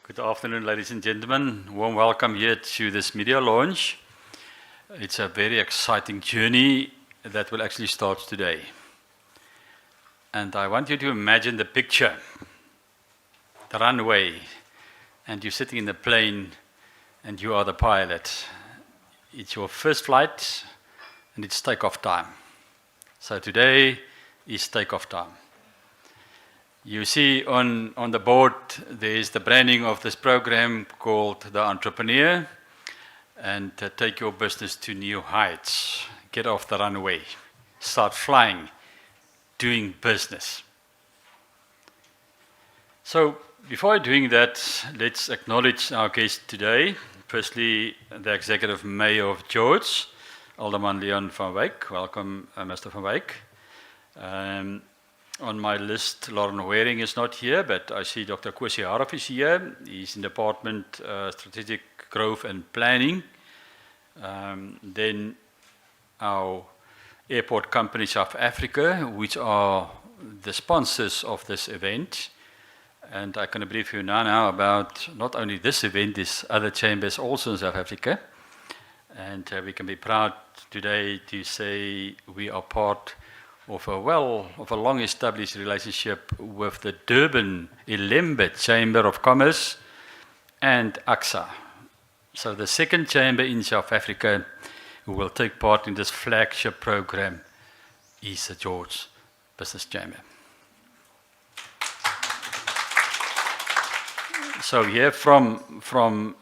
Good afternoon, ladies and gentlemen. Warm welcome here to this media launch. It's a very exciting journey that will actually start today. And I want you to imagine the picture, the runway, and you're sitting in the plane and you are the pilot. It's your first flight and it's takeoff time. So today is takeoff time. You see on the board, there is the branding of this program called The Entrepreneur, and take your business to new heights. Get off the runway, start flying, doing business. So before doing that, let's acknowledge our guest today. Firstly, the Executive Mayor of George, Alderman Leon van Wyk. Welcome, Mr. van Wyk. On my list, Lauren Waring is not here, but I see Dr. Kwesi Haraf is here. He's in Department Strategic Growth and Planning. Then our airport company South Africa, which are the sponsors of this event. And I can brief you now about not only this event, this other chambers also in South Africa. And we can be proud today to say we are part of a long-established relationship with the Durban Ilembe Chamber of Commerce and AXA. So the second chamber in South Africa who will take part in this flagship program is the George Business Chamber. So here from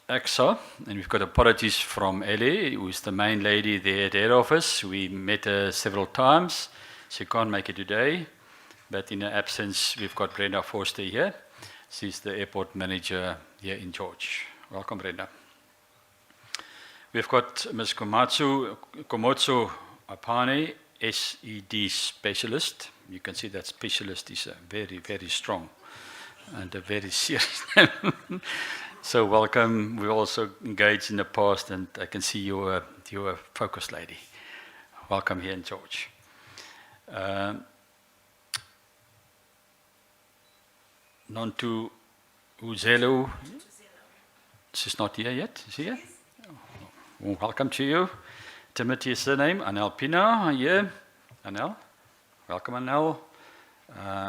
AXA, and we've got apologies from Ellie, who is the main lady there at head office. We met her several times. She can't make it today, but in her absence, we've got Brenda Forster here. She's the airport manager here in George. Welcome, Brenda. We've got Ms. Komotso Apane, SED specialist. You can see that specialist is a very, very strong and a very serious name. So welcome. We also engaged in the past, and I can see you're a focus lady. Welcome here in George. Nontu Uzelo. She's not here yet. Is she here? Well, welcome to you. Timothy is the name. Anel Pina here. Anel. Welcome, Anel.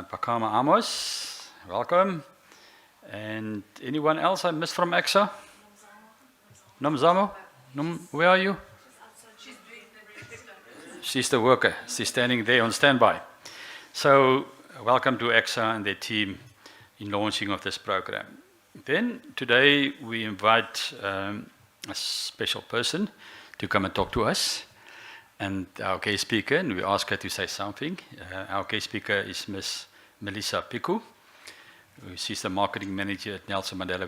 Pakama Amos. Welcome. And anyone else I missed from AXA? Nomzamo? Where are you? She's the worker. She's standing there on standby. So welcome to AXA and their team in launching of this program. Then today we invite a special person to come and talk to us. And our guest speaker, and we ask her to say something. Our guest speaker is Ms. Melissa Piku. She's the marketing manager at Nelson Mandela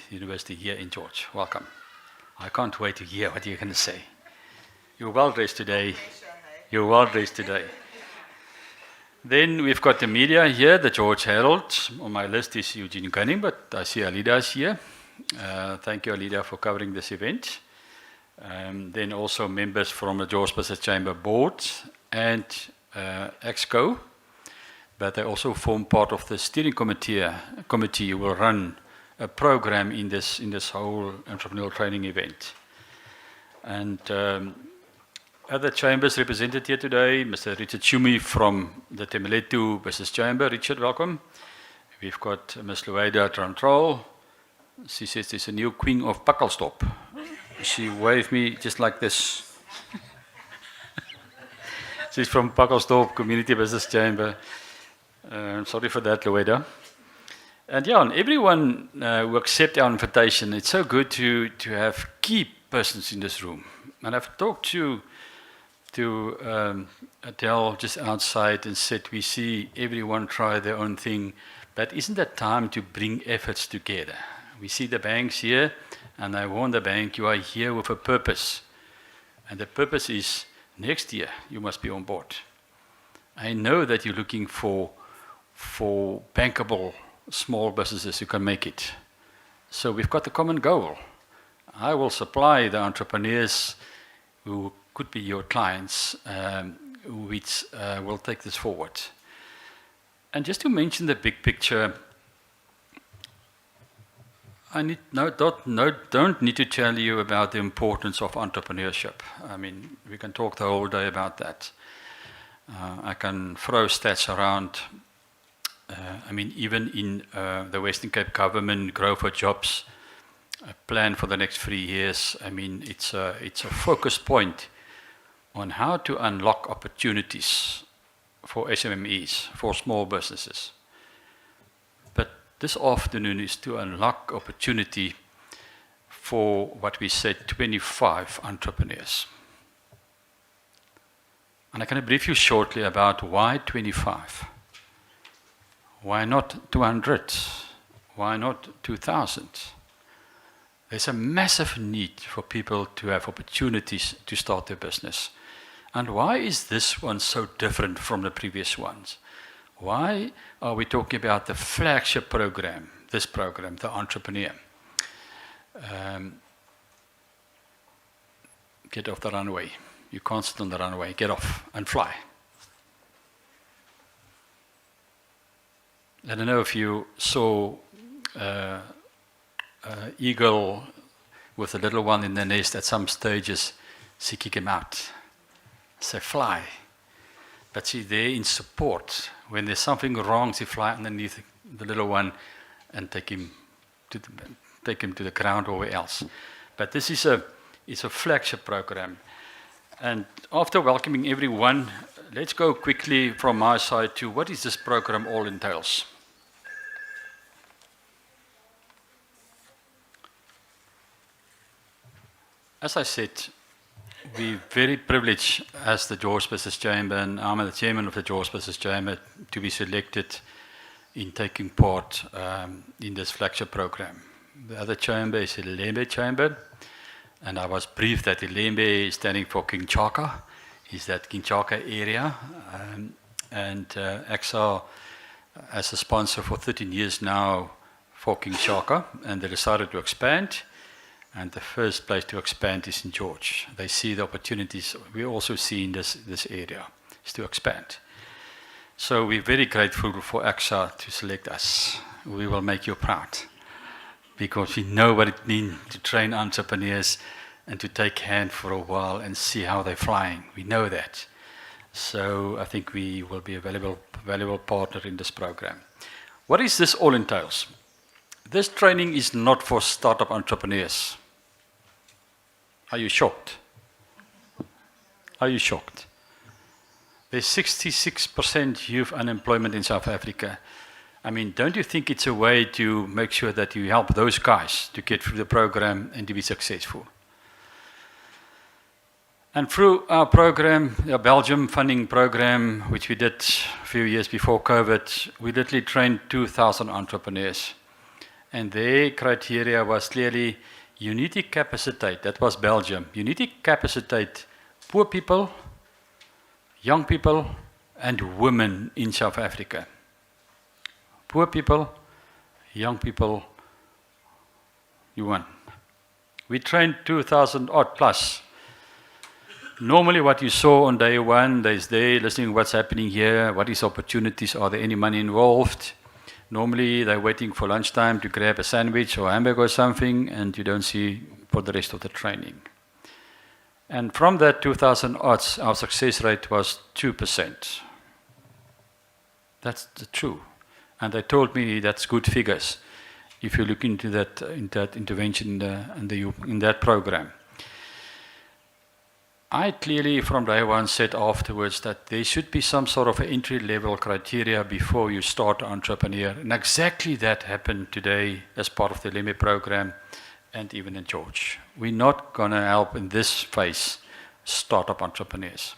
University here in George. Welcome. I can't wait to hear what you're going to say. You're well dressed today. You're well dressed today. Then we've got the media here, the George Herald. On my list is Eugene Gunning, but I see Alida is here. Thank you, Alida, for covering this event. Then also members from the George Business Chamber Board and EXCO. But they also form part of the steering committee who will run a program in this whole entrepreneurial training event. And other chambers represented here today, Mr. Richard Schumi from the Temeletu Business Chamber. Richard, welcome. We've got Ms. Lueda Trantrol. She says there's a new queen of Pakkelstop. She waved me just like this. She's from Pakkelstop Community Business Chamber. Sorry for that, Lueda. And yeah, and everyone who accept our invitation, it's so good to have key persons in this room. And I've talked to Adele just outside and said, we see everyone try their own thing, but isn't that time to bring efforts together? We see the banks here, and I warn the bank, you are here with a purpose. And the purpose is, next year, you must be on board. I know that you're looking for bankable small businesses who can make it. So we've got the common goal. I will supply the entrepreneurs who could be your clients which will take this forward. And just to mention the big picture, I don't need to tell you about the importance of entrepreneurship. I mean, we can talk the whole day about that. I can throw stats around. I mean, even in the Western Cape government Grow for Jobs plan for the next 3 years, I mean, it's a focus point on how to unlock opportunities for SMMEs, for small businesses. But this afternoon is to unlock opportunity for what we said, 25 entrepreneurs. And I'm going to brief you shortly about why 25. Why not 200? Why not 2,000? There's a massive need for people to have opportunities to start their business. And why is this one so different from the previous ones? Why are we talking about the flagship program, this program, the Entrepreneur? Get off the runway. You can't sit on the runway. Get off and fly. I don't know if you saw eagle with a little one in the nest at some stages. She kick him out. Say, fly. But she's there in support. When there's something wrong, she fly underneath the little one and take him to the ground or where else. But this is a flagship program. And after welcoming everyone, let's go quickly from my side to what is this program all entails. As I said, we're very privileged as the George Business Chamber, and I'm the chairman of the George Business Chamber, to be selected in taking part in this flagship program. The other chamber is the Ilembe Chamber, and I was briefed that Ilembe is standing for Kinshaka, is that Kinshaka area, and AXA as a sponsor for 13 years now for Kinshaka, and they decided to expand. And the first place to expand is in George. They see the opportunities we also see in this area, is to expand. So we're very grateful for AXA to select us. We will make you proud, because we know what it means to train entrepreneurs and to take hand for a while and see how they're flying. We know that. So I think we will be a valuable partner in this program. What is this all entails? This training is not for startup entrepreneurs. Are you shocked? Are you shocked? There's 66% youth unemployment in South Africa. I mean, don't you think it's a way to make sure that you help those guys to get through the program and to be successful? And through our program, our Belgium funding program, which we did a few years before COVID, we literally trained 2,000 entrepreneurs. And their criteria was clearly, you need to capacitate, that was Belgium, you need to capacitate poor people, young people, and women in South Africa. Poor people, young people, you won. We trained 2,000 odd plus. Normally what you saw on day one, there's there listening what's happening here, what is opportunities, are there any money involved? Normally they're waiting for lunchtime to grab a sandwich or hamburger or something, and you don't see for the rest of the training. And from that 2,000 odds, our success rate was 2%. That's the truth. And they told me that's good figures if you look into that intervention in that program. I clearly from day one said afterwards that there should be some sort of entry-level criteria before you start entrepreneur. And exactly that happened today as part of the Ilembe program and even in George. We're not going to help in this phase startup entrepreneurs.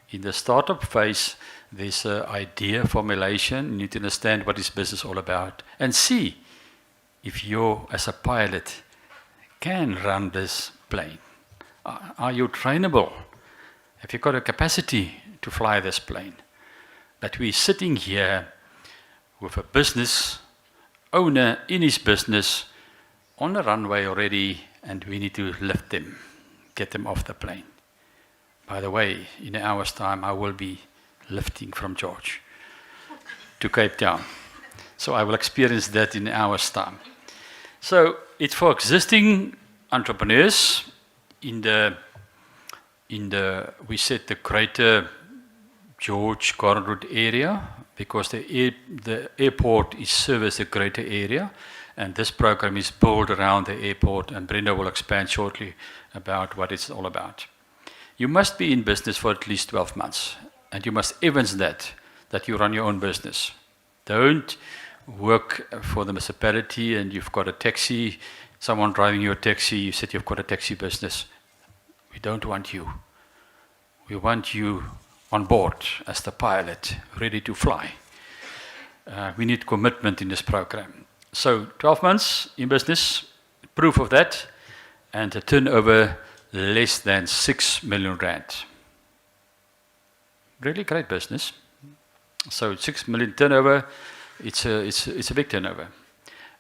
In the startup phase, there's an idea formulation. You need to understand what is business all about and see if you, as a pilot, can run this plane. Are you trainable? Have you got a capacity to fly this plane? But we're sitting here with a business owner in his business on the runway already, and we need to lift them, get them off the plane. By the way, in an hour's time, I will be lifting from George to Cape Town. So I will experience that in an hour's time. So it's for existing entrepreneurs in the we said the greater George Gordon Road area, because the airport is service a greater area, and this program is built around the airport, and Brenda will expand shortly about what it's all about. You must be in business for at least 12 months, and you must evidence that you run your own business. Don't work for the municipality and you've got a taxi, someone driving your taxi, you said you've got a taxi business. We don't want you. We want you on board as the pilot, ready to fly. We need commitment in this program. So 12 months in business, proof of that, and a turnover less than 6 million rand. Really great business. So 6 million turnover, it's a big turnover.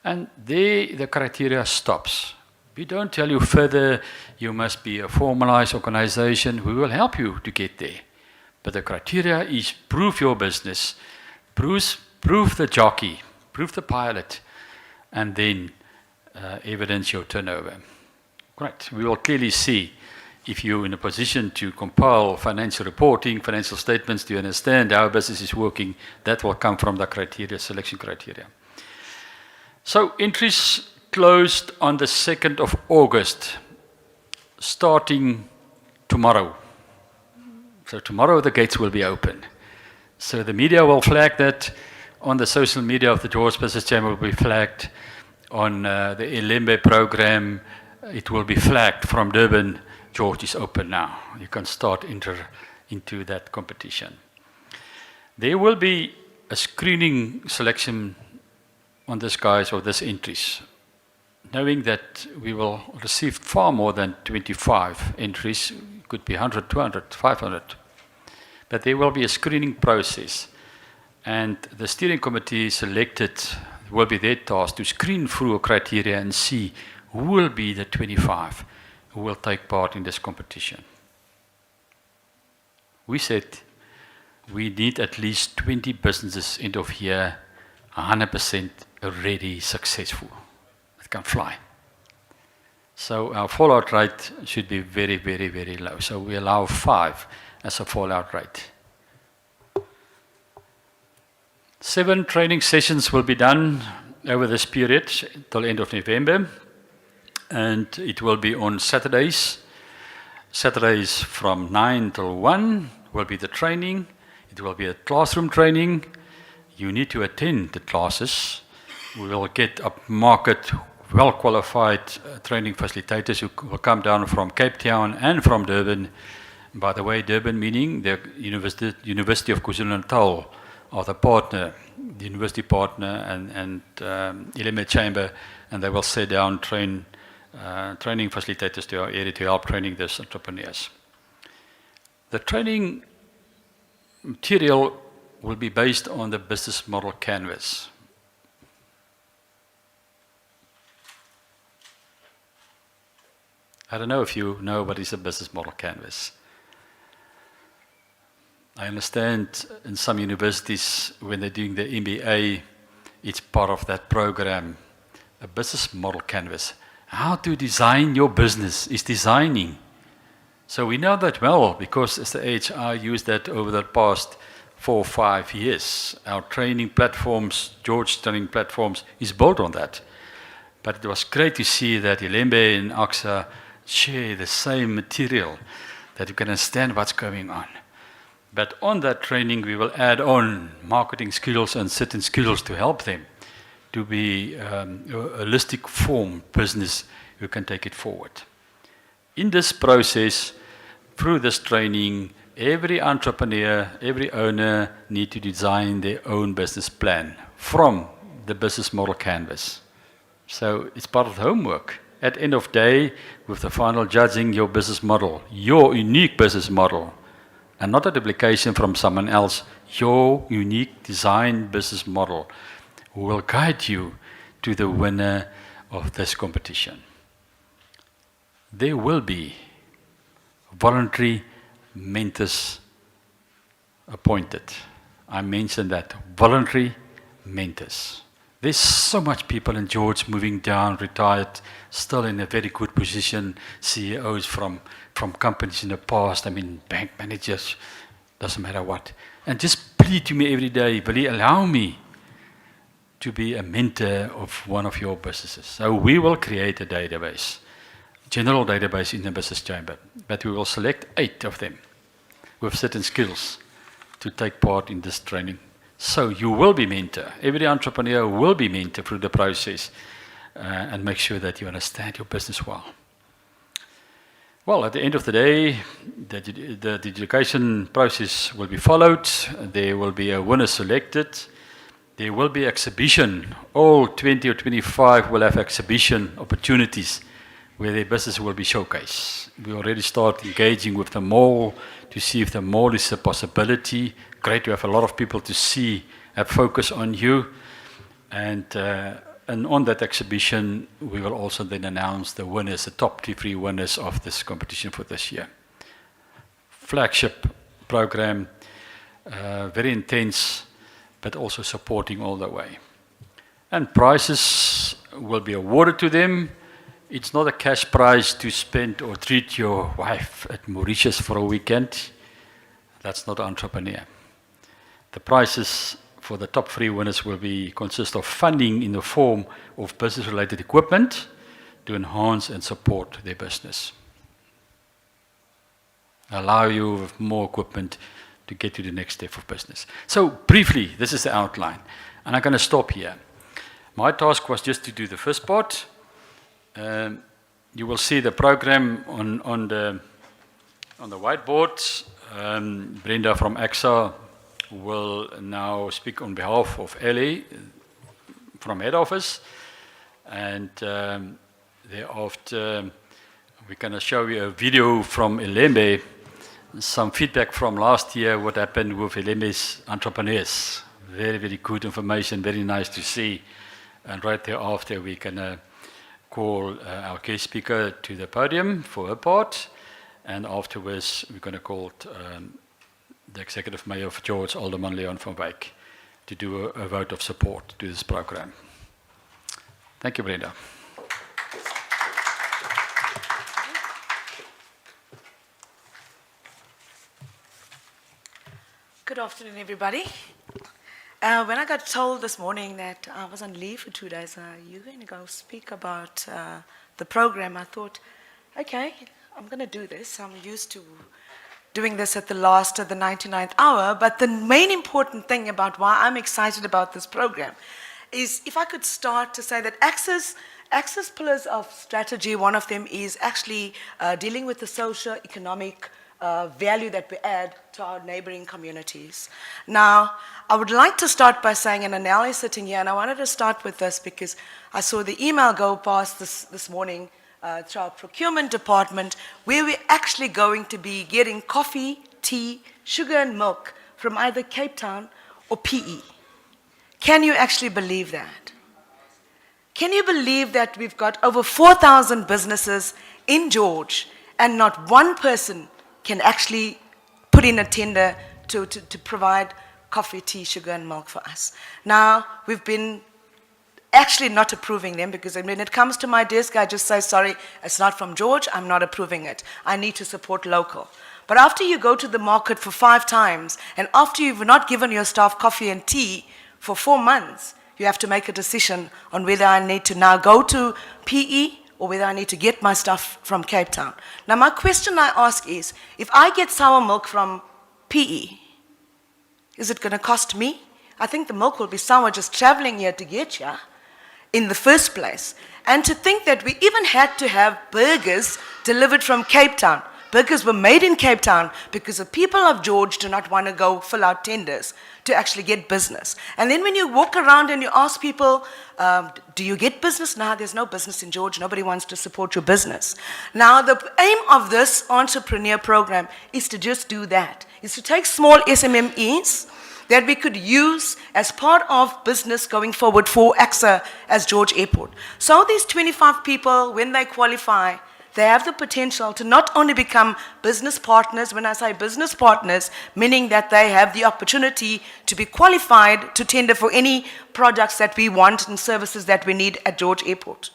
And there the criteria stops. We don't tell you further, you must be a formalized organization. We will help you to get there. But the criteria is prove your business, prove the jockey, prove the pilot, and then evidence your turnover. Great. We will clearly see if you're in a position to compile financial reporting, financial statements to understand how business is working. That will come from the criteria, selection criteria. So entries closed on the 2nd of August, starting tomorrow. So tomorrow the gates will be open. So the media will flag that on the social media of the George Business Chamber will be flagged on the Ilembe program. It will be flagged from Durban. George is open now. You can start enter into that competition. There will be a screening selection on this guys or this entries, knowing that we will receive far more than 25 entries. It could be 100, 200, 500. But there will be a screening process, and the steering committee selected will be their task to screen through a criteria and see who will be the 25 who will take part in this competition. We said we need at least 20 businesses end of year 100% already successful. It can fly. So our fallout rate should be very, very, very low. So we allow 5 as a fallout rate. 7 training sessions will be done over this period till end of November. And it will be on Saturdays. Saturdays from 9 till 1 will be the training. It will be a classroom training. You need to attend the classes. We will get upmarket, well-qualified training facilitators who will come down from Cape Town and from Durban. By the way, Durban meaning the University of KwaZulu-Natal are the partner, the university partner and Ilembe Chamber, and they will sit down, training facilitators to our area to help training these entrepreneurs. The training material will be based on the business model canvas. I don't know if you know what is a business model canvas. I understand in some universities when they're doing the MBA, it's part of that program, a business model canvas. How to design your business is designing. So we know that well because as the HR used that over the past 4 or 5 years. Our training platforms, George training platforms, is built on that. But it was great to see that Ilembe and AXA share the same material, that you can understand what's going on. But on that training, we will add on marketing skills and certain skills to help them to be a holistic form business who can take it forward. In this process, through this training, every entrepreneur, every owner need to design their own business plan from the business model canvas. So it's part of the homework. At the end of the day, with the final judging your business model, your unique business model, and not a duplication from someone else, your unique design business model will guide you to the winner of this competition. There will be voluntary mentors appointed. I mentioned that, voluntary mentors. There's so much people in George moving down, retired, still in a very good position, CEOs from companies in the past, bank managers, doesn't matter what. And just plead to me every day, will you allow me to be a mentor of one of your businesses? So we will create a database, general database in the business chamber, but we will select 8 of them with certain skills to take part in this training. So you will be mentor. Every entrepreneur will be mentor through the process and make sure that you understand your business well. Well, at the end of the day, the education process will be followed. There will be a winner selected. There will be exhibition. All 20 or 25 will have exhibition opportunities where their business will be showcased. We already start engaging with the mall to see if the mall is a possibility. Great to have a lot of people to see, have focus on you. And on that exhibition, we will also then announce the winners, the top 3 winners of this competition for this year. Flagship program, very intense, but also supporting all the way. And prizes will be awarded to them. It's not a cash prize to spend or treat your wife at Mauritius for a weekend. That's not entrepreneur. The prizes for the top 3 winners will consist of funding in the form of business-related equipment to enhance and support their business. Allow you with more equipment to get to the next step of business. So briefly, this is the outline. And I'm going to stop here. My task was just to do the first part. You will see the program on the whiteboard. Brenda from AXA will now speak on behalf of Ellie from head office, and thereafter we're going to show you a video from Ilembe, some feedback from last year, what happened with Ilembe's entrepreneurs. Very, very good information, very nice to see. And right thereafter we can call our guest speaker to the podium for her part, and afterwards we're going to call the Executive Mayor of George, Alderman Leon van Wyk, to do a vote of support to this program. Thank you, Brenda. Good afternoon, everybody. When I got told this morning that I was on leave for 2 days, you're going to go speak about the program, I thought, okay, I'm going to do this. I'm used to doing this at the last of the 99th hour, but the main important thing about why I'm excited about this program is if I could start to say that AXA's pillars of strategy, one of them is actually dealing with the socio-economic value that we add to our neighboring communities. Now, I would like to start by saying, and Anel is sitting here, and I wanted to start with this because I saw the email go past this morning to our procurement department, where we're actually going to be getting coffee, tea, sugar and milk from either Cape Town or PE. Can you actually believe that? Can you believe that we've got over 4,000 businesses in George and not one person can actually put in a tender to provide coffee, tea, sugar and milk for us? Now, we've been actually not approving them because when it comes to my desk, I just say, sorry, it's not from George, I'm not approving it. I need to support local. But after you go to the market for 5 times, and after you've not given your staff coffee and tea for 4 months, you have to make a decision on whether I need to now go to PE or whether I need to get my stuff from Cape Town. Now, my question I ask is, if I get sour milk from PE, is it going to cost me? I think the milk will be sour just traveling here to get here in the first place. And to think that we even had to have burgers delivered from Cape Town. Burgers were made in Cape Town because the people of George do not want to go fill out tenders to actually get business. And then when you walk around and you ask people, do you get business? No, there's no business in George. Nobody wants to support your business. Now, the aim of this entrepreneur program is to just do that, is to take small SMMEs that we could use as part of business going forward for AXA as George Airport. So these 25 people, when they qualify, they have the potential to not only become business partners. When I say business partners, meaning that they have the opportunity to be qualified to tender for any products that we want and services that we need at George Airport.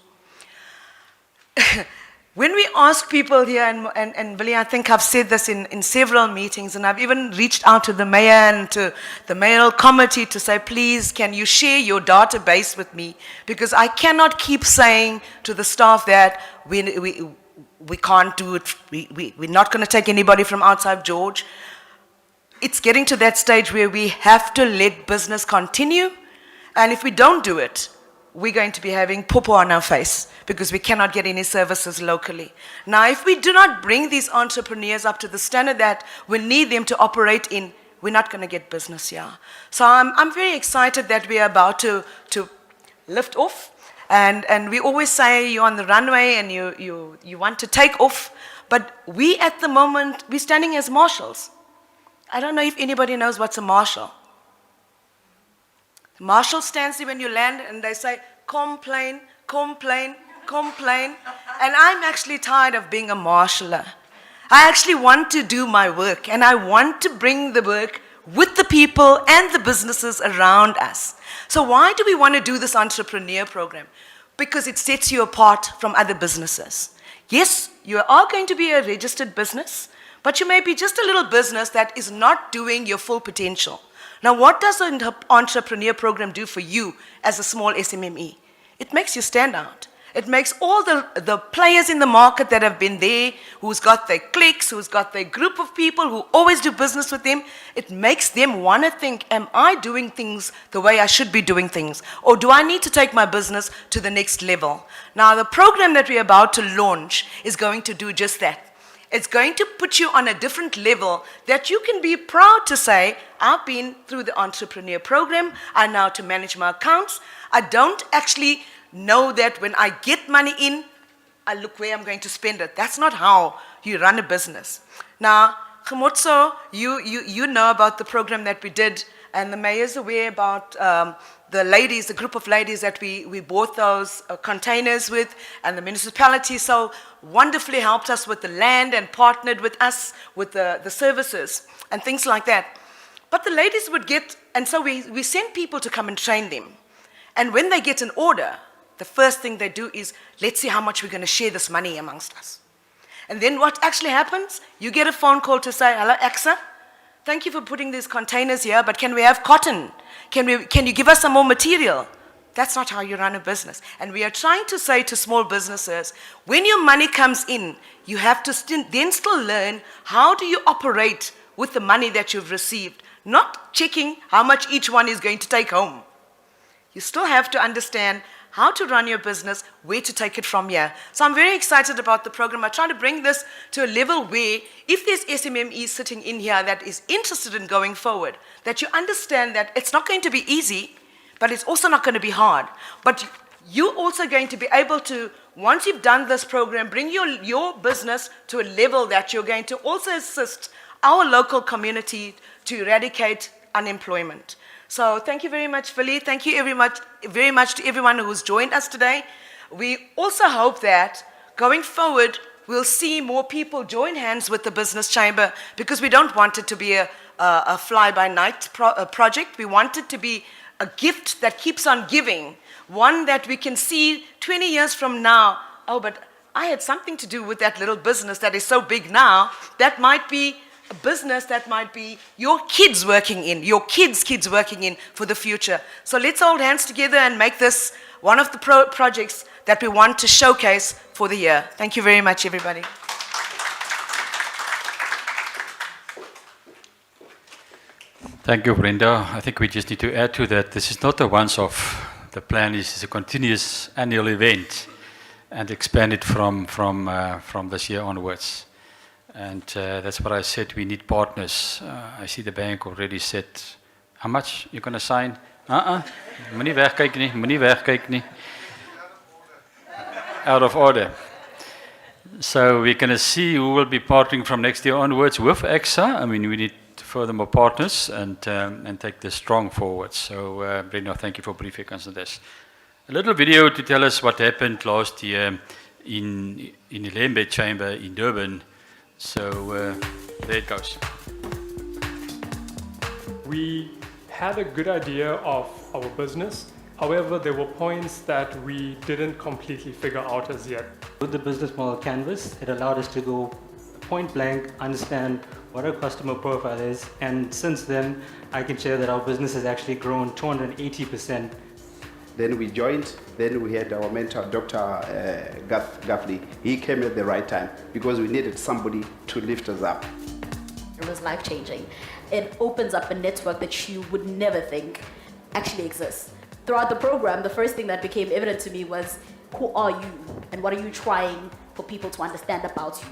When we ask people here, and Billy, I think I've said this in several meetings, and I've even reached out to the mayor and to the mayoral committee to say, please, can you share your database with me? Because I cannot keep saying to the staff that we can't do it, we're not going to take anybody from outside George. It's getting to that stage where we have to let business continue, and if we don't do it, we're going to be having popo on our face because we cannot get any services locally. Now, if we do not bring these entrepreneurs up to the standard that we need them to operate in, we're not going to get business here. So I'm very excited that we are about to lift off. And we always say you're on the runway and you want to take off. But we, at the moment, we're standing as marshals. I don't know if anybody knows what's a marshal. The marshal stands there when you land and they say, complain, complain, complain. And I'm actually tired of being a marshaller. I actually want to do my work, and I want to bring the work with the people and the businesses around us. So why do we want to do this entrepreneur program? Because it sets you apart from other businesses. Yes, you are going to be a registered business, but you may be just a little business that is not doing your full potential. Now, what does an entrepreneur program do for you as a small SMME? It makes you stand out. It makes all the players in the market that have been there, who's got their cliques, who's got their group of people who always do business with them, it makes them want to think, am I doing things the way I should be doing things? Or do I need to take my business to the next level? Now, the program that we're about to launch is going to do just that. It's going to put you on a different level that you can be proud to say, I've been through the entrepreneur program, I know how to manage my accounts. I don't actually know that when I get money in, I look where I'm going to spend it. That's not how you run a business. Now, Khomotso, you know about the program that we did, and the mayor's aware about the ladies, the group of ladies that we bought those containers with, and the municipality so wonderfully helped us with the land and partnered with us with the services and things like that. But the ladies would get, and so we sent people to come and train them. And when they get an order, the first thing they do is, let's see how much we're going to share this money amongst us. And then what actually happens? You get a phone call to say, hello, AXA, thank you for putting these containers here, but can we have cotton? Can you give us some more material? That's not how you run a business. And we are trying to say to small businesses, when your money comes in, you have to then still learn how do you operate with the money that you've received, not checking how much each one is going to take home. You still have to understand how to run your business, where to take it from here. So I'm very excited about the program. I try to bring this to a level where if there's SMMEs sitting in here that is interested in going forward, that you understand that it's not going to be easy, but it's also not going to be hard. But you're also going to be able to, once you've done this program, bring your business to a level that you're going to also assist our local community to eradicate unemployment. So thank you very much, Philly. Thank you very much to everyone who's joined us today. We also hope that going forward, we'll see more people join hands with the Business Chamber, because we don't want it to be a fly-by-night project. We want it to be a gift that keeps on giving, one that we can see 20 years from now, oh, but I had something to do with that little business that is so big now. That might be a business that might be your kids working in, your kids working in for the future. So let's hold hands together and make this one of the projects that we want to showcase for the year. Thank you very much, everybody. Thank you, Brenda. I think we just need to add to that, this is not a once-off. The plan is a continuous annual event and expand it from this year onwards. And that's what I said, we need partners. I see the bank already said, how much you're going to sign? Moenie wegkyk nie, moenie wegkyk nie. Out of order. So we're going to see who will be partnering from next year onwards with AXA. I mean, we need furthermore partners and take this strong forward. So Brenda, thank you for briefing us on this. A little video to tell us what happened last year in the Lembe Chamber in Durban. So there it goes. We had a good idea of our business. However, there were points that we didn't completely figure out as yet. With the business model canvas, it allowed us to go point blank, understand what our customer profile is, and since then, I can share that our business has actually grown 280%. Then we joined, then we had our mentor, Dr. Gaffney. He came at the right time because we needed somebody to lift us up. It was life-changing. It opens up a network that you would never think actually exists. Throughout the program, the first thing that became evident to me was, who are you and what are you trying for people to understand about you?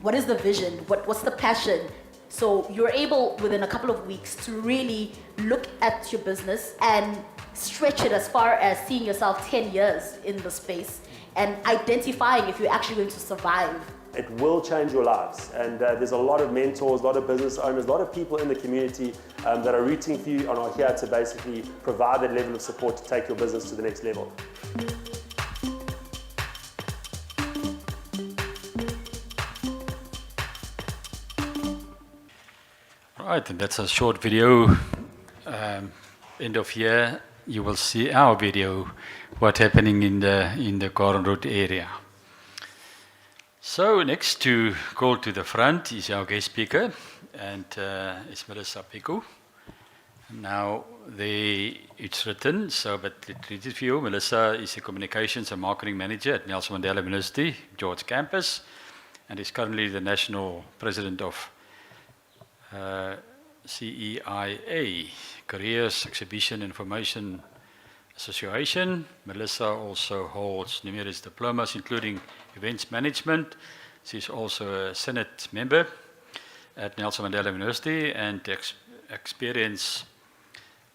What is the vision? What's the passion? So you're able, within a couple of weeks, to really look at your business and stretch it as far as seeing yourself 10 years in the space and identifying if you're actually going to survive. It will change your lives, and there's a lot of mentors, a lot of business owners, a lot of people in the community that are rooting for you and are here to basically provide that level of support to take your business to the next level. Right, and that's a short video. End of year, you will see our video, what's happening in the Garden Road area. So next to go to the front is our guest speaker, and it's Melissa Piku. Now it's written, so but let's read it for you. Melissa is a communications and marketing manager at Nelson Mandela University, George Campus, and is currently the national president of CEIA, Careers Exhibition Information Association. Melissa also holds numerous diplomas, including events management. She's also a Senate member at Nelson Mandela University and experience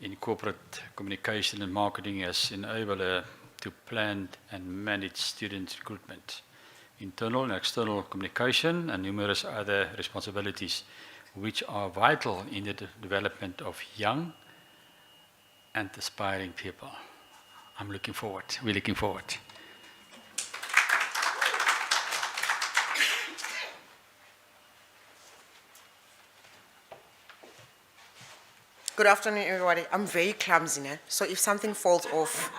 in corporate communication and marketing as enabler to plan and manage student recruitment, internal and external communication, and numerous other responsibilities which are vital in the development of young and aspiring people. I'm looking forward. We're looking forward. Good afternoon, everybody. I'm very clumsy now, so if something falls off,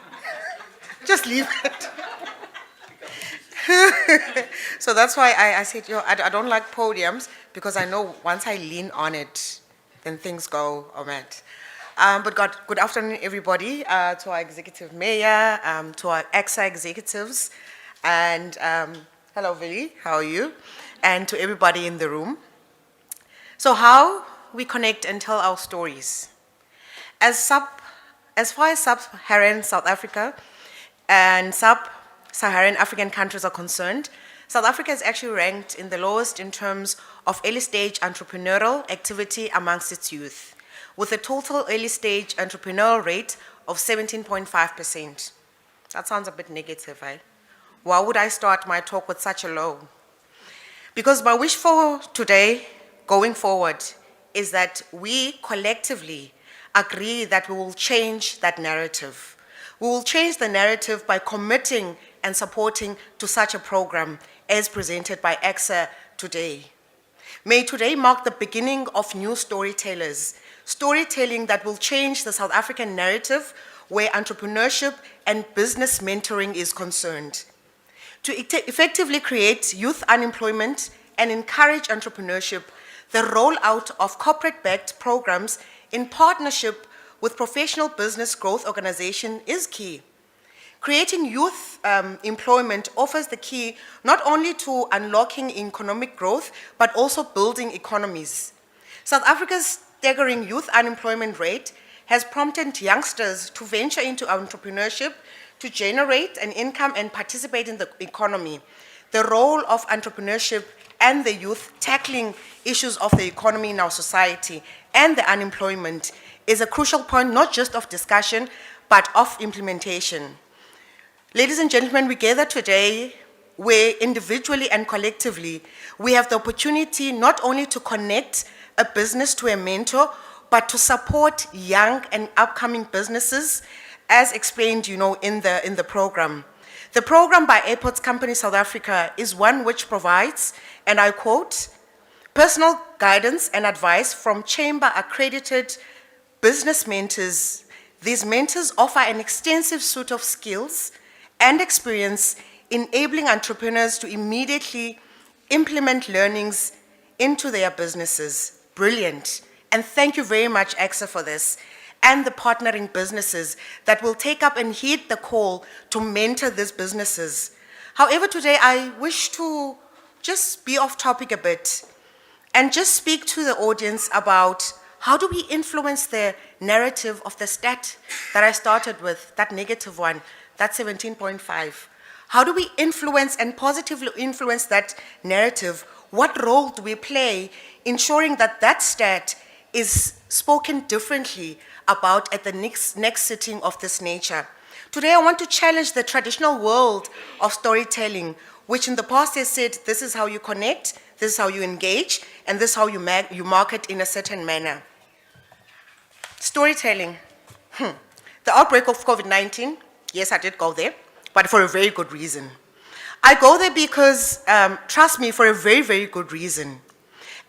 just leave it. So that's why I said, I don't like podiums, because I know once I lean on it, then things go mad. But good afternoon, everybody, to our executive mayor, to our EXA executives, and hello, Vili, how are you? And to everybody in the room. So how we connect and tell our stories. As far as sub-Saharan South Africa and sub-Saharan African countries are concerned, South Africa is actually ranked in the lowest in terms of early-stage entrepreneurial activity amongst its youth, with a total early-stage entrepreneurial rate of 17.5%. That sounds a bit negative, eh? Why would I start my talk with such a low? Because my wish for today, going forward, is that we collectively agree that we will change that narrative. We will change the narrative by committing and supporting to such a program as presented by EXA today. May today mark the beginning of new storytellers, storytelling that will change the South African narrative where entrepreneurship and business mentoring is concerned. To effectively create youth unemployment and encourage entrepreneurship, the rollout of corporate-backed programs in partnership with professional business growth organization is key. Creating youth employment offers the key not only to unlocking economic growth, but also building economies. South Africa's staggering youth unemployment rate has prompted youngsters to venture into entrepreneurship to generate an income and participate in the economy. The role of entrepreneurship and the youth tackling issues of the economy in our society and the unemployment is a crucial point, not just of discussion, but of implementation. Ladies and gentlemen, we gather today where individually and collectively, we have the opportunity not only to connect a business to a mentor, but to support young and upcoming businesses, as explained, in the program. The program by Airports Company South Africa is one which provides, and I quote, personal guidance and advice from chamber accredited business mentors. These mentors offer an extensive suite of skills and experience, enabling entrepreneurs to immediately implement learnings into their businesses. Brilliant. And thank you very much, AXA, for this, and the partnering businesses that will take up and heed the call to mentor these businesses. However, today I wish to just be off topic a bit and just speak to the audience about how do we influence the narrative of the stat that I started with, that negative one, that 17.5. How do we influence and positively influence that narrative? What role do we play ensuring that that stat is spoken differently about at the next sitting of this nature? Today, I want to challenge the traditional world of storytelling, which in the past has said, this is how you connect, this is how you engage, and this is how you market in a certain manner. Storytelling. The outbreak of COVID-19, yes, I did go there, but for a very good reason. I go there because, trust me, for a very, very good reason.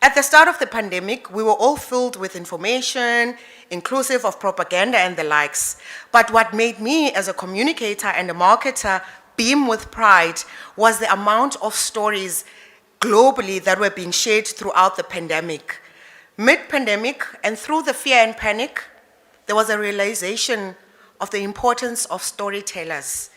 At the start of the pandemic, we were all filled with information, inclusive of propaganda and the likes. But what made me, as a communicator and a marketer, beam with pride was the amount of stories globally that were being shared throughout the pandemic. Mid-pandemic, and through the fear and panic, there was a realization of the importance of storytellers,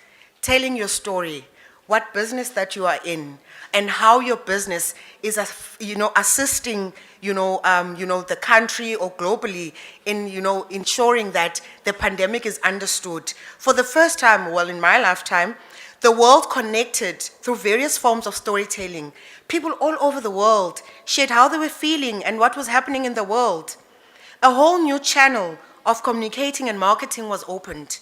telling your story, what business that you are in, and how your business is, assisting, the country or globally in, ensuring that the pandemic is understood. For the first time, well, in my lifetime, the world connected through various forms of storytelling. People all over the world shared how they were feeling and what was happening in the world. A whole new channel of communicating and marketing was opened.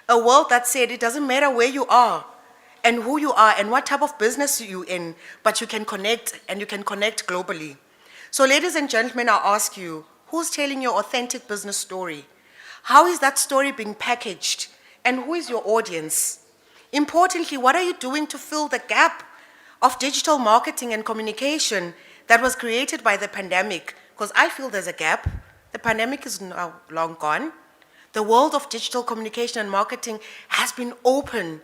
A world that said it doesn't matter where you are and who you are and what type of business you're in, but you can connect, and you can connect globally. So ladies and gentlemen, I ask you, who's telling your authentic business story? How is that story being packaged? And who is your audience? Importantly, what are you doing to fill the gap of digital marketing and communication that was created by the pandemic? Because I feel there's a gap. The pandemic is now long gone. The world of digital communication and marketing has been open.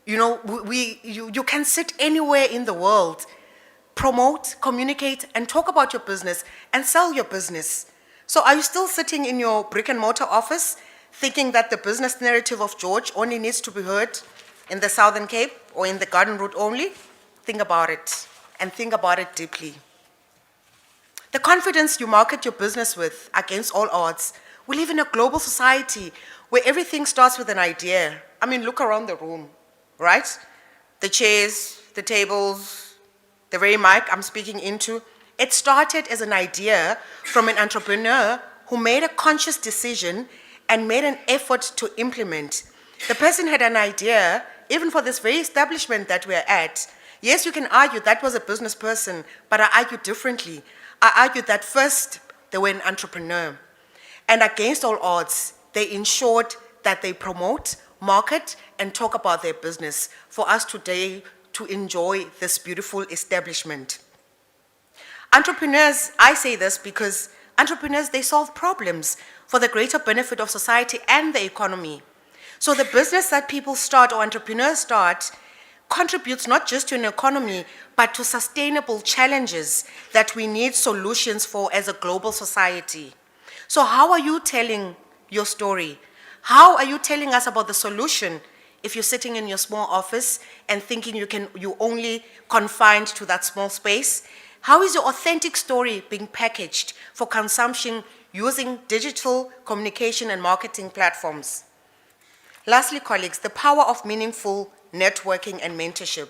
You can sit anywhere in the world, promote, communicate, and talk about your business and sell your business. So are you still sitting in your brick and mortar office thinking that the business narrative of George only needs to be heard in the Southern Cape or in the Garden Route only? Think about it, and think about it deeply. The confidence you market your business with against all odds. We live in a global society where everything starts with an idea. I mean, look around the room, right? The chairs, the tables, the very mic I'm speaking into. It started as an idea from an entrepreneur who made a conscious decision and made an effort to implement. The person had an idea, even for this very establishment that we're at. Yes, you can argue that was a business person, but I argue differently. I argued that first, they were an entrepreneur. And against all odds, they ensured that they promote, market, and talk about their business for us today to enjoy this beautiful establishment. Entrepreneurs, I say this because entrepreneurs, they solve problems for the greater benefit of society and the economy. So the business that people start or entrepreneurs start contributes not just to an economy, but to sustainable challenges that we need solutions for as a global society. So how are you telling your story? How are you telling us about the solution if you're sitting in your small office and thinking you only confined to that small space? How is your authentic story being packaged for consumption using digital communication and marketing platforms? Lastly, colleagues, the power of meaningful networking and mentorship.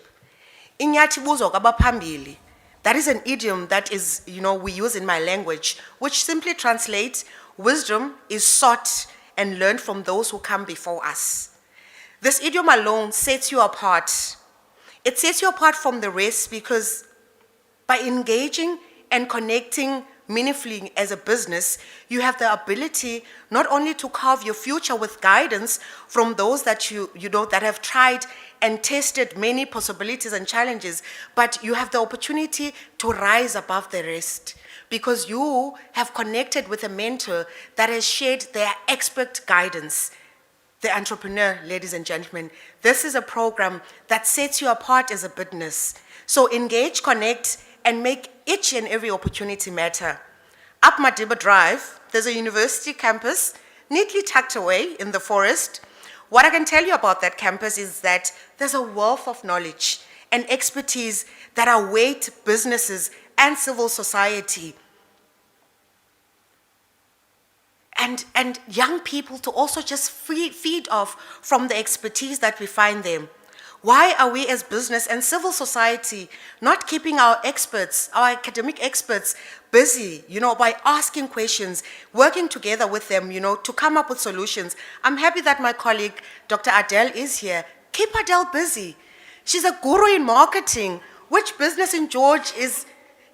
Inyathi buzo kwabaphambili. That is an idiom that is, we use in my language, which simply translates, wisdom is sought and learned from those who come before us. This idiom alone sets you apart. It sets you apart from the rest because by engaging and connecting meaningfully as a business, you have the ability not only to carve your future with guidance from those that you know that have tried and tested many possibilities and challenges, but you have the opportunity to rise above the rest because you have connected with a mentor that has shared their expert guidance. The Entrepreneur, ladies and gentlemen, this is a program that sets you apart as a business. So engage, connect, and make each and every opportunity matter. Up Madiba Drive, there's a university campus neatly tucked away in the forest. What I can tell you about that campus is that there's a wealth of knowledge and expertise that await businesses and civil society and young people to also just feed off from the expertise that we find there. Why are we as business and civil society not keeping our experts, our academic experts, busy, by asking questions, working together with them, to come up with solutions? I'm happy that my colleague, Dr. Adele, is here. Keep Adele busy. She's a guru in marketing. Which business in George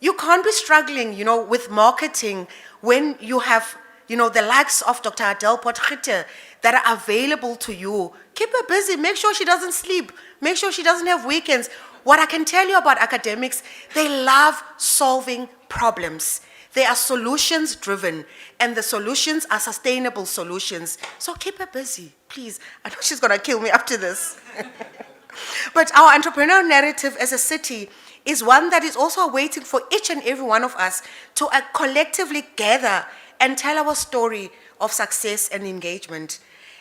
you can't be struggling, with marketing when you have, the likes of Dr. Adele Potgieter that are available to you. Keep her busy. Make sure she doesn't sleep. Make sure she doesn't have weekends. What I can tell you about academics, they love solving problems. They are solutions driven, and the solutions are sustainable solutions. So keep her busy, please. I know she's going to kill me after this. But our entrepreneur narrative as a city is one that is also waiting for each and every one of us to collectively gather and tell our story of success and engagement.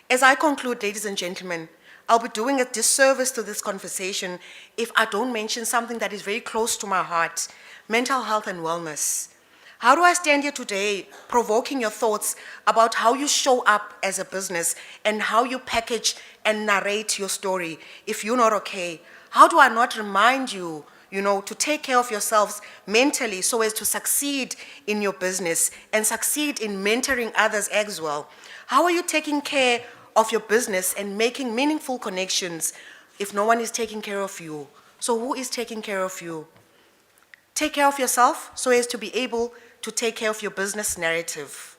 As I conclude, ladies and gentlemen, I'll be doing a disservice to this conversation if I don't mention something that is very close to my heart: mental health and wellness. How do I stand here today provoking your thoughts about how you show up as a business and how you package and narrate your story if you're not okay? How do I not remind you, to take care of yourselves mentally so as to succeed in your business and succeed in mentoring others as well? How are you taking care of your business and making meaningful connections if no one is taking care of you? So who is taking care of you? Take care of yourself so as to be able to take care of your business narrative.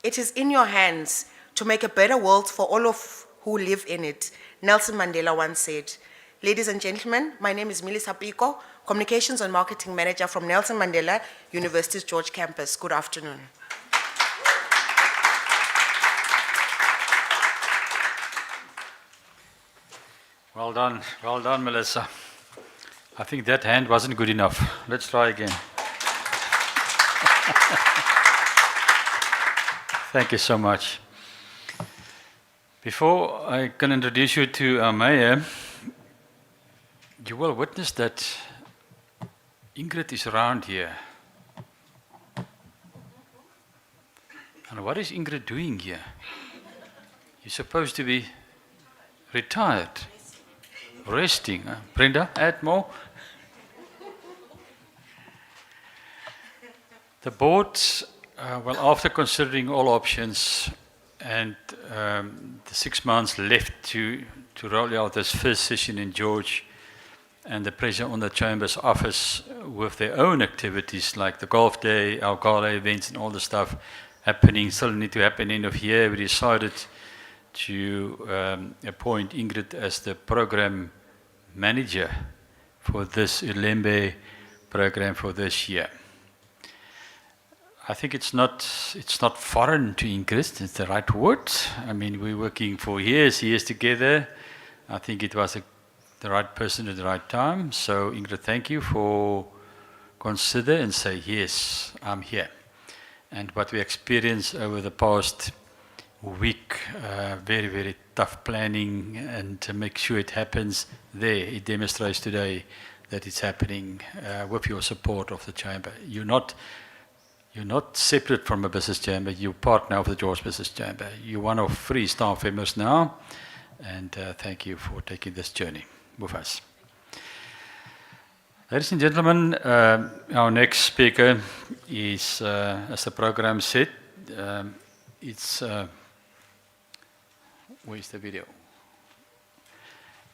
It is in your hands to make a better world for all of who live in it. Nelson Mandela once said. Ladies and gentlemen, my name is Milisa Pico, Communications and Marketing Manager from Nelson Mandela University's George Campus. Good afternoon. Well done, Melissa. I think that hand wasn't good enough. Let's try again. Thank you so much. Before I can introduce you to our mayor, you will witness that Ingrid is around here. And what is Ingrid doing here? You're supposed to be retired, resting. Huh? Brenda, add more. The board, after considering all options and the 6 months left to roll out this first session in George, and the pressure on the Chamber's office with their own activities like the golf day, our gala events and all the stuff happening, still need to happen end of year, we decided to appoint Ingrid as the program manager for this Ulembe program for this year. I think it's not foreign to Ingrid, it's the right word. I mean, we're working for years together. I think it was the right person at the right time. So Ingrid, thank you for consider and say, yes, I'm here. And what we experienced over the past week, very, very tough planning and to make sure it happens there. It demonstrates today that it's happening with your support of the Chamber. You're not separate from a business chamber, you're part now of the George Business Chamber. You're one of 3 staff members now, and thank you for taking this journey with us. Ladies and gentlemen, our next speaker is, as the program said, where's the video?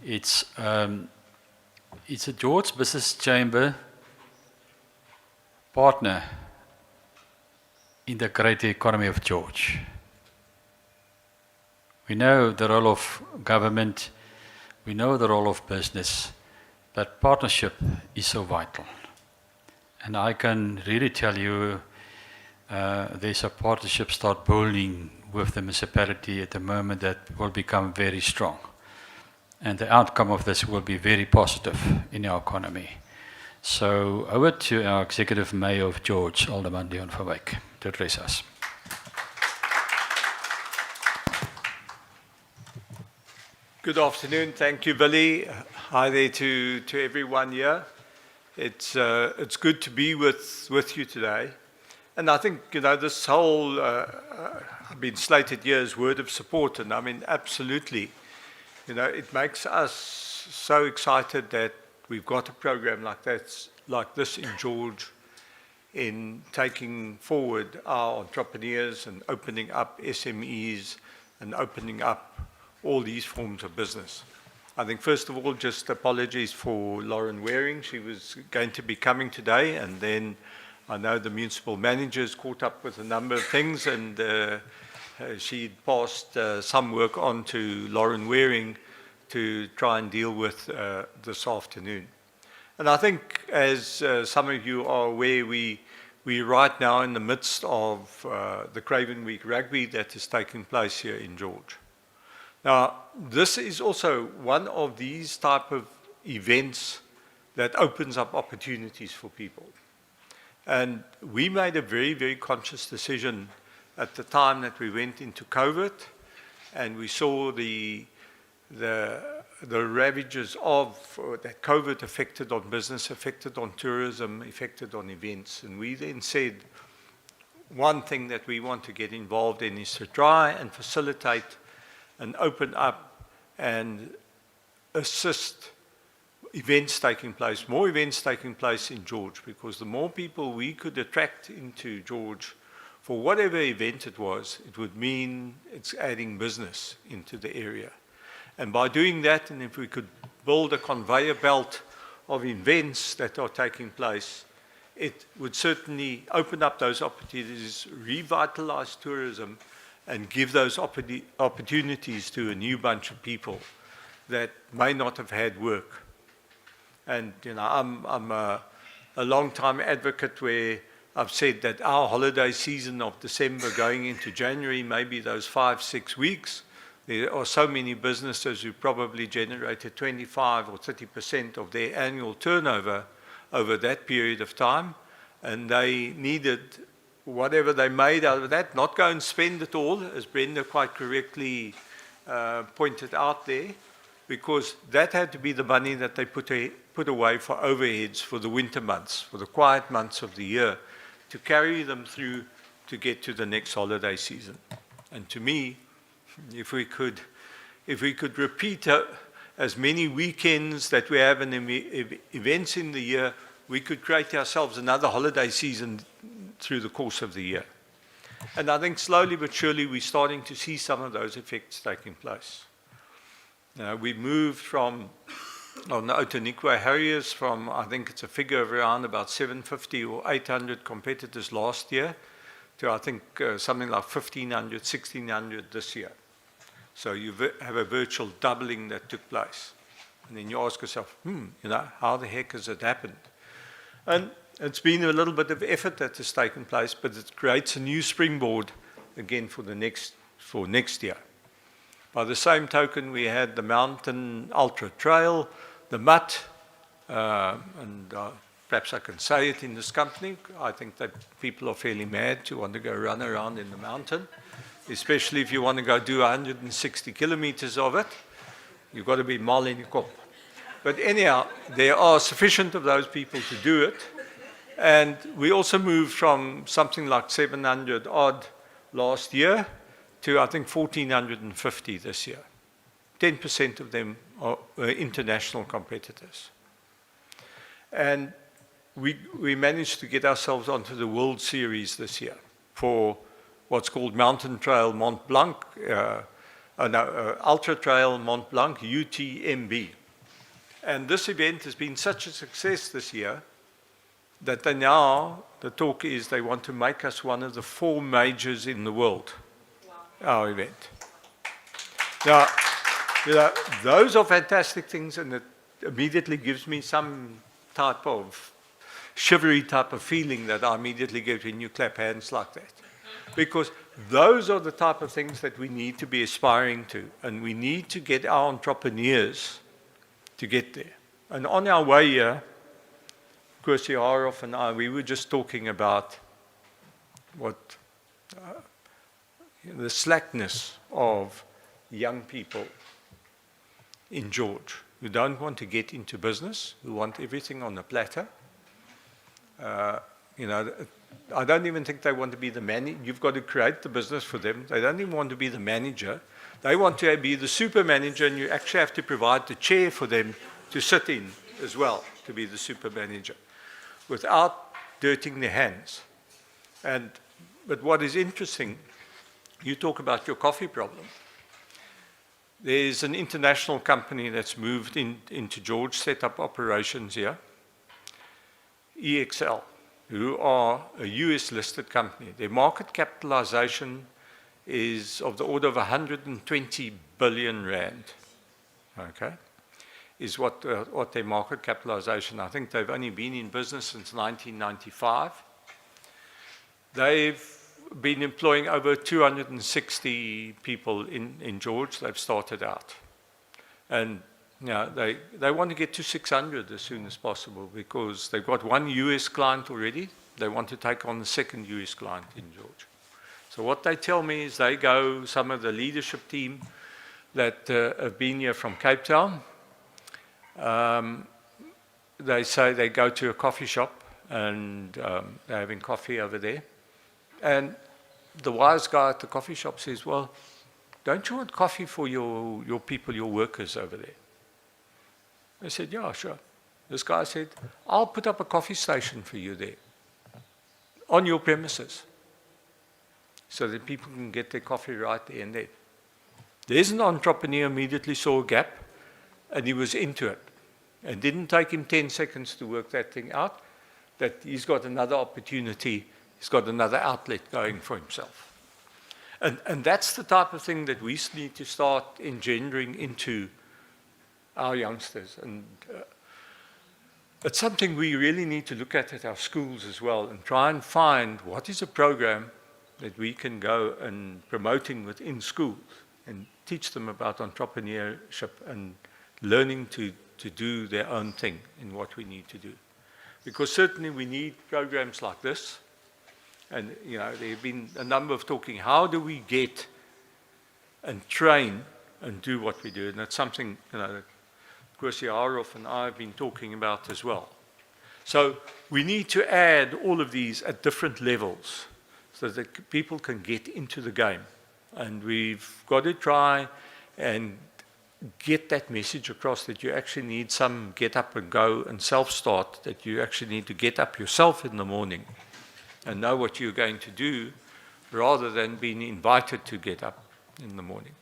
It's a George Business Chamber partner in the greater economy of George. We know the role of government, we know the role of business, but partnership is so vital. And I can really tell you, there's a partnership start building with the municipality at the moment that will become very strong. And the outcome of this will be very positive in our economy. So over to our Executive Mayor of George, Alderman Leon van Wyk, to address us. Good afternoon. Thank you, Billy. Hi there to everyone here. It's good to be with you today. And I think, this whole, I've been slated here as word of support, and I mean, absolutely. It makes us so excited that we've got a program like this in George, in taking forward our entrepreneurs and opening up SMEs and opening up all these forms of business. I think first of all, just apologies for Lauren Waring. She was going to be coming today, and then I know the municipal manager's caught up with a number of things, and she passed some work on to Lauren Waring to try and deal with this afternoon. And I think, as some of you are aware, we're right now in the midst of the Craven Week Rugby that is taking place here in George. Now, this is also one of these type of events that opens up opportunities for people. And we made a very, very conscious decision at the time that we went into COVID, and we saw the ravages of that COVID affected on business, affected on tourism, affected on events. And we then said, one thing that we want to get involved in is to try and facilitate and open up and assist events taking place, more events taking place in George, because the more people we could attract into George for whatever event it was, it would mean it's adding business into the area. And by doing that, and if we could build a conveyor belt of events that are taking place, it would certainly open up those opportunities, revitalize tourism, and give those opportunities to a new bunch of people that may not have had work. And I'm a long-time advocate where I've said that our holiday season of December going into January, maybe those 5-6 weeks, there are so many businesses who probably generated 25 or 30% of their annual turnover over that period of time, and they needed whatever they made out of that, not go and spend it all, as Brenda quite correctly pointed out there, because that had to be the money that they put away for overheads for the winter months, for the quiet months of the year, to carry them through to get to the next holiday season. And to me, if we could repeat as many weekends that we have in events in the year, we could create ourselves another holiday season through the course of the year. And I think slowly but surely we're starting to see some of those effects taking place. We moved from, on the Outeniqua Harriers, from, I think it's a figure of around about 750 or 800 competitors last year, to I think something like 1,500, 1,600 this year. So you have a virtual doubling that took place. And then you ask yourself, how the heck has it happened? And it's been a little bit of effort that has taken place, but it creates a new springboard again for next year. By the same token, we had the Mountain Ultra Trail, the MUT, and perhaps I can say it in this company. I think that people are fairly mad to want to go run around in the mountain, especially if you want to go do 160 kilometers of it. You've got to be mal in your kop. But anyhow, there are sufficient of those people to do it. And we also moved from something like 700 odd last year to, I think, 1,450 this year. 10% of them are international competitors. And we managed to get ourselves onto the World Series this year for what's called Mountain Trail Mont Blanc, Ultra Trail Mont Blanc, UTMB. And this event has been such a success this year that they now, the talk is they want to make us one of the 4 majors in the world, our event. Now, those are fantastic things, and it immediately gives me some type of shivery type of feeling that I immediately get when you clap hands like that. Because those are the type of things that we need to be aspiring to, and we need to get our entrepreneurs to get there. And on our way here, Kosi Haroff and I, we were just talking about what the slackness of young people in George who don't want to get into business, who want everything on a platter. I don't even think they want to be the manager. You've got to create the business for them. They don't even want to be the manager. They want to be the super manager, and you actually have to provide the chair for them to sit in as well, to be the super manager, without dirtying their hands. But what is interesting, you talk about your coffee problem. There's an international company that's moved into George, set up operations here, EXL, who are a US listed company. Their market capitalization is of the order of 120 billion rand. Okay, is what their market capitalization. I think they've only been in business since 1995. They've been employing over 260 people in George. They've started out, and they want to get to 600 as soon as possible because they've got 1 US client already. They want to take on the 2nd US client in George. So what they tell me is some of the leadership team that have been here from Cape Town, they say they go to a coffee shop and they're having coffee over there. And the wise guy at the coffee shop says, well, don't you want coffee for your people, your workers over there? I said, yeah, sure. This guy said, I'll put up a coffee station for you there on your premises so that people can get their coffee right there and then. There's an entrepreneur immediately saw a gap and he was into it. It didn't take him 10 seconds to work that thing out, that he's got another opportunity, he's got another outlet going for himself. And that's the type of thing that we need to start engendering into our youngsters. And it's something we really need to look at our schools as well and try and find what is a program that we can go and promoting within schools and teach them about entrepreneurship and learning to do their own thing in what we need to do. Because certainly we need programs like this. And there have been a number of talking, how do we get and train and do what we do? And that's something that Kosi Haroff and I have been talking about as well. So we need to add all of these at different levels so that people can get into the game. And we've got to try and get that message across that you actually need some get up and go and self-start, that you actually need to get up yourself in the morning and know what you're going to do rather than being invited to get up in the morning.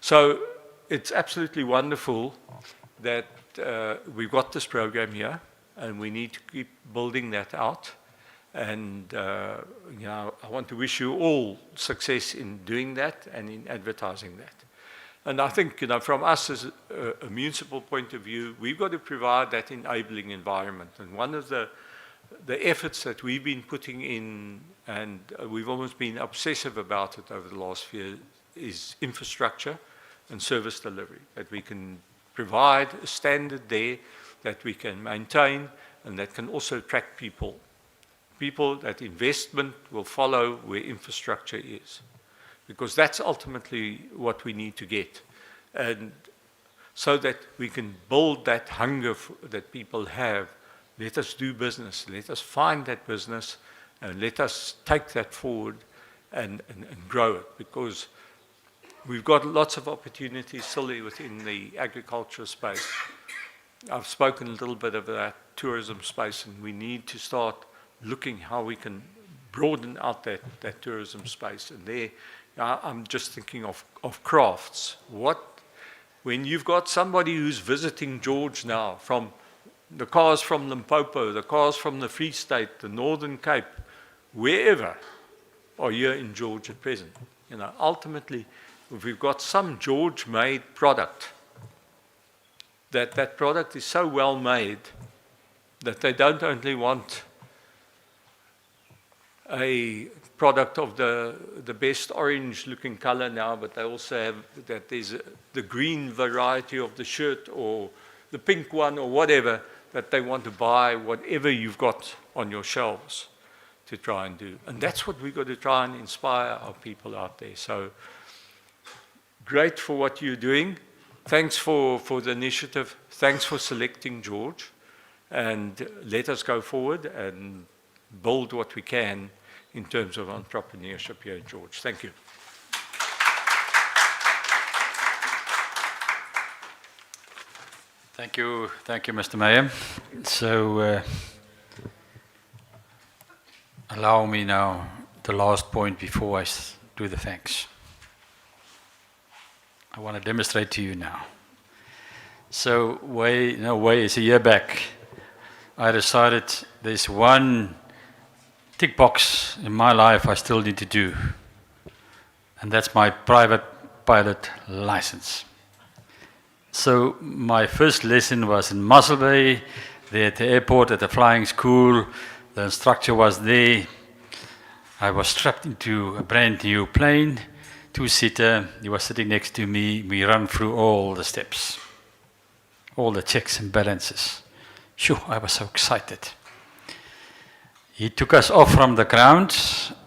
So it's absolutely wonderful that we've got this program here and we need to keep building that out. And I want to wish you all success in doing that and in advertising that. And I think, from us as a municipal point of view, we've got to provide that enabling environment. And one of the efforts that we've been putting in, and we've almost been obsessive about it over the last few years, is infrastructure and service delivery, that we can provide a standard there that we can maintain and that can also attract people. People that investment will follow where infrastructure is. Because that's ultimately what we need to get. And so that we can build that hunger that people have. Let us do business. Let us find that business and let us take that forward and grow it. Because we've got lots of opportunities still within the agriculture space. I've spoken a little bit of that tourism space, and we need to start looking how we can broaden out that tourism space. And there, I'm just thinking of crafts. When you've got somebody who's visiting George now from the cars from Limpopo, the cars from the Free State, the Northern Cape, wherever, are here in George at present. Ultimately, if we've got some George-made product, that product is so well made that they don't only want a product of the best orange-looking color now, but they also have that there's the green variety of the shirt or the pink one or whatever, that they want to buy whatever you've got on your shelves to try and do. And that's what we've got to try and inspire our people out there. So great for what you're doing. Thanks for the initiative. Thanks for selecting George. And let us go forward and build what we can in terms of entrepreneurship here at George. Thank you. Thank you, Mr. Mayor. So, allow me now the last point before I do the thanks. I want to demonstrate to you now. So, way is a year back, I decided there's one tick box in my life I still need to do, and that's my private pilot license. So my first lesson was in Mussel Bay, there at the airport, at the flying school. The instructor was there. I was strapped into a brand new plane, two-seater. He was sitting next to me. We ran through all the steps, all the checks and balances. Phew, I was so excited. He took us off from the ground,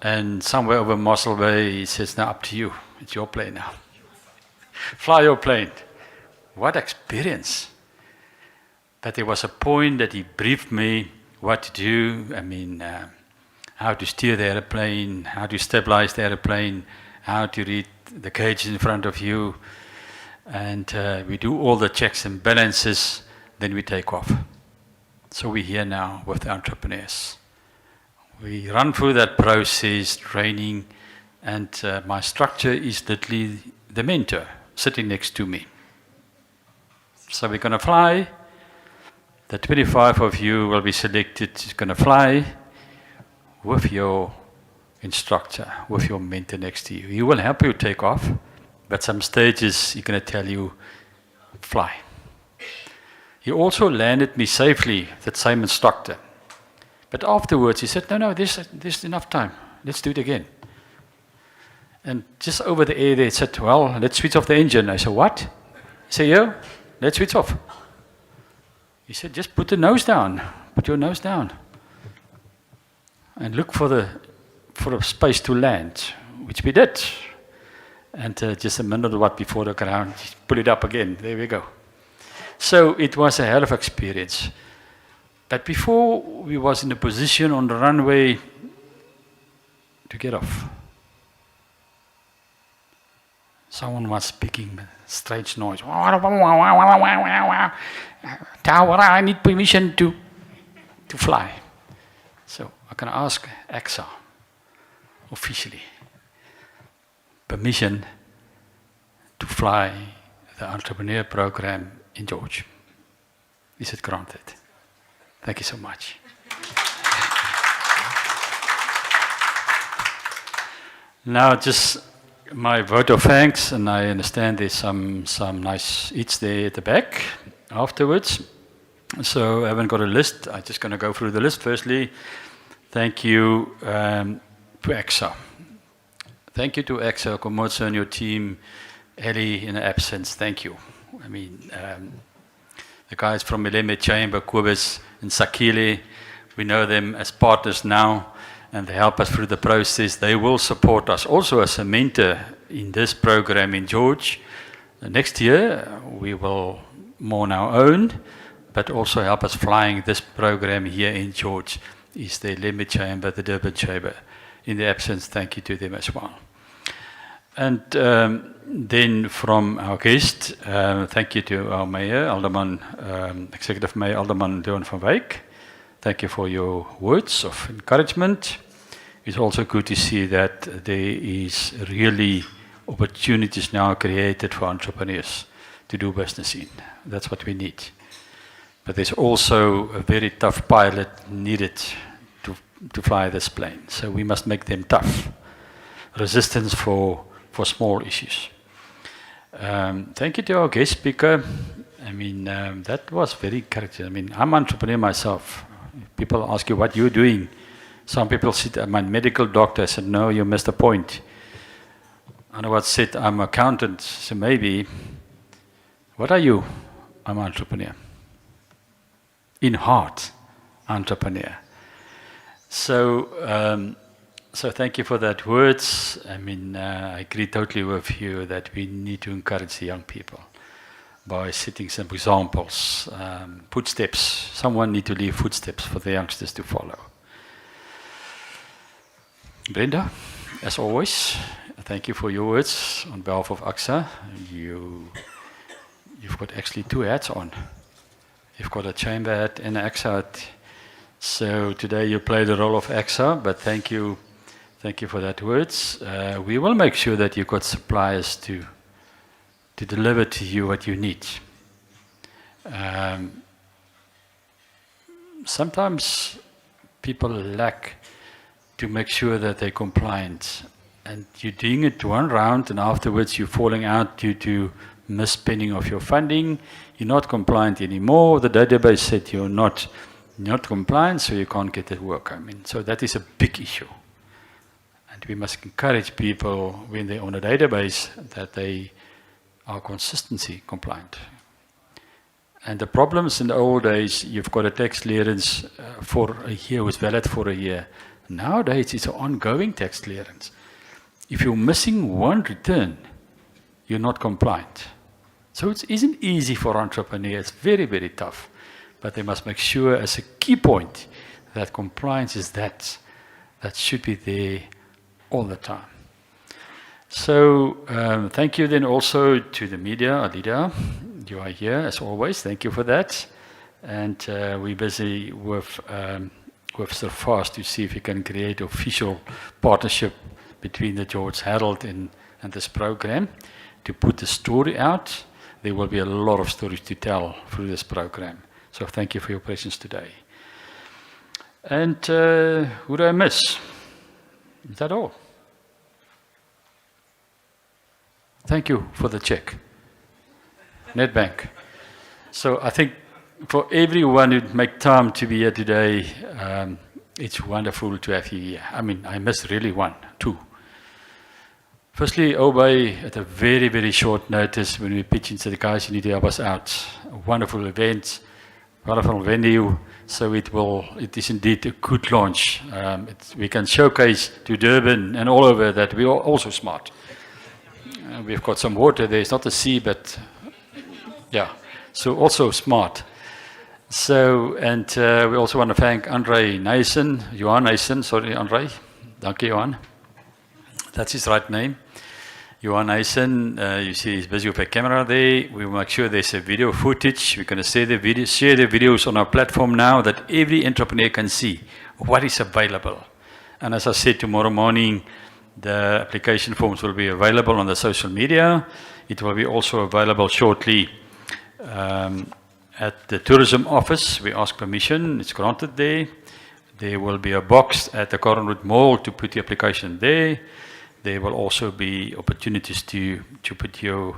and somewhere over Mossel Bay, he says, now up to you. It's your plane now. Fly your plane. What experience. But there was a point that he briefed me what to do. I mean, how to steer the airplane, how to stabilize the airplane, how to read the gauges in front of you. And we do all the checks and balances, then we take off. So we're here now with the entrepreneurs. We run through that process, training, and my structure is literally the mentor sitting next to me. So we're going to fly. The 25 of you will be selected, is going to fly with your instructor, with your mentor next to you. He will help you take off, but some stages he's going to tell you, fly. He also landed me safely, that same instructor. But afterwards he said, no, there's enough time. Let's do it again. And just over the air they said, well, let's switch off the engine. I said, what? He said, yeah, let's switch off. He said, just put the nose down. Put your nose down. And look for a space to land, which we did. And just a minute or what before the ground, pull it up again. There we go. So it was a hell of an experience. But before we was in a position on the runway to get off, someone was speaking strange noise. Tower, I need permission to fly. So I can ask EXA officially permission to fly the entrepreneur program in George. Is it granted? Thank you so much. Now just my vote of thanks, and I understand there's some nice eats there at the back afterwards. So I haven't got a list. I'm just going to go through the list. Firstly, thank you to EXA. Thank you to EXA, Komotso and your team. Ellie, in absence, thank you. I mean, the guys from Mileme Chamber, Kobus and Sakile, we know them as partners now, and they help us through the process. They will support us also as a mentor in this program in George. Next year, we will more on our own, but also help us flying this program here in George is the Mileme Chamber, the Durban Chamber. In the absence, thank you to them as well. And then from our guest, thank you to our Mayor, Alderman, Executive Mayor Alderman Leon van Wyk. Thank you for your words of encouragement. It's also good to see that there is really opportunities now created for entrepreneurs to do business in. That's what we need. but there's also a very tough pilot needed to fly this plane. So we must make them tough. Resistance for small issues. Thank you to our guest speaker. I mean, that was very encouraging. I mean, I'm an entrepreneur myself. People ask you what you're doing. Some people said, I'm a medical doctor. I said, no, you missed the point. Otherwise said, I'm an accountant. So maybe, what are you? I'm an entrepreneur. In heart, entrepreneur. So, so thank you for that words. I mean, I agree totally with you that we need to encourage the young people by setting some examples, footsteps. Someone need to leave footsteps for the youngsters to follow. Brenda, as always, thank you for your words on behalf of AXA. You've got actually 2 hats on. You've got a chamber hat and an AXA hat. So today you play the role of AXA, but thank you for that words. We will make sure that you've got suppliers to deliver to you what you need. Sometimes people lack to make sure that they're compliant, and you're doing it one round and afterwards you're falling out due to misspending of your funding. You're not compliant anymore. The database said you're not compliant, so you can't get that work. I mean, so that is a big issue. And we must encourage people when they're on a database that they are consistency compliant. And the problems in the old days, you've got a tax clearance for a year, was valid for a year. Nowadays, it's an ongoing tax clearance. If you're missing one return, you're not compliant. So it isn't easy for entrepreneurs, it's very, very tough. But they must make sure as a key point that compliance is that should be there all the time. So thank you then also to the media, Alida. You are here as always. Thank you for that. And we're busy with Surfast to see if we can create official partnership between the George Herald and this program to put the story out. There will be a lot of stories to tell through this program. So thank you for your presence today. And who do I miss? Is that all? Thank you for the check. Nedbank. So I think for everyone who make time to be here today, it's wonderful to have you here. I mean, I missed really 1, 2. Firstly, Obey, at a very, very short notice when we pitched and said, guys, you need to help us out. A wonderful event, wonderful venue. So it is indeed a good launch. We can showcase to Durban and all over that we are also smart. We've got some water there. It's not the sea, but yeah. So also smart. So, and we also want to thank Andre Nyssen, Johan Nyssen, sorry, Andre. Dankie, Johan. That's his right name. Johan Nyssen, you see he's busy with a camera there. We will make sure there's a video footage. We're going to share the videos on our platform now that every entrepreneur can see what is available. And as I said, tomorrow morning, the application forms will be available on the social media. It will be also available shortly at the tourism office. We ask permission, it's granted there. There will be a box at the Coronwood Mall to put the application there. There will also be opportunities to put your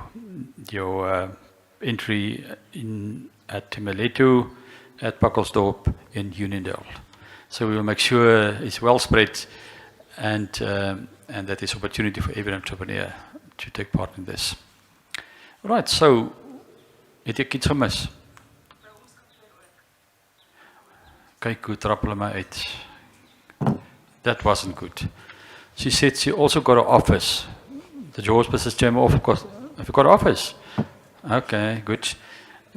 entry in at Timaleto, at Pakkelsdorp, in Unionville. So we will make sure it's well spread and that is opportunity for every entrepreneur to take part in this. Right, so het ek iets gemis? Kyk hoe trap hulle my uit. That wasn't good. She said she also got an office. The George Business Chamber office. Have you got an office? Okay, good.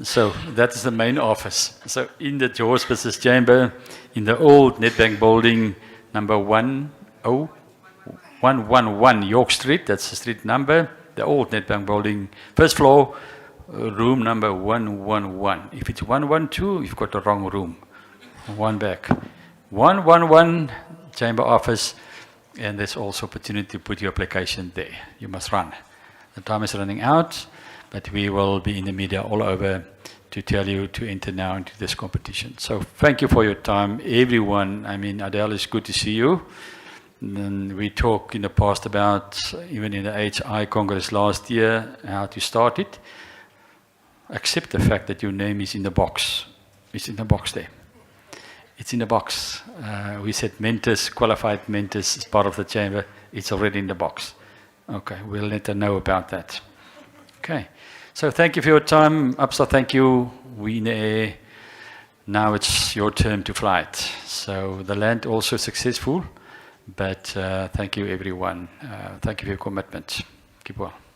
So that is the main office. So in the George Business Chamber, in the old Nedbank building, number 10111 York Street, that's the street number, the old Nedbank building, first floor, room number 111. If it's 112, you've got the wrong room. One back. 111 Chamber office, and there's also opportunity to put your application there. You must run. The time is running out, but we will be in the media all over to tell you to enter now into this competition. So thank you for your time, everyone. I mean, Adele, it's good to see you. And we talked in the past about, even in the HI Congress last year, how to start it. Accept the fact that your name is in the box. It's in the box there. It's in the box. We said mentors, qualified mentors as part of the chamber. It's already in the box. Okay, we'll let her know about that. Okay, so thank you for your time. Absa, thank you. We in the air. Now it's your turn to fly it. So the land also successful, but thank you everyone. Thank you for your commitment. Keep well.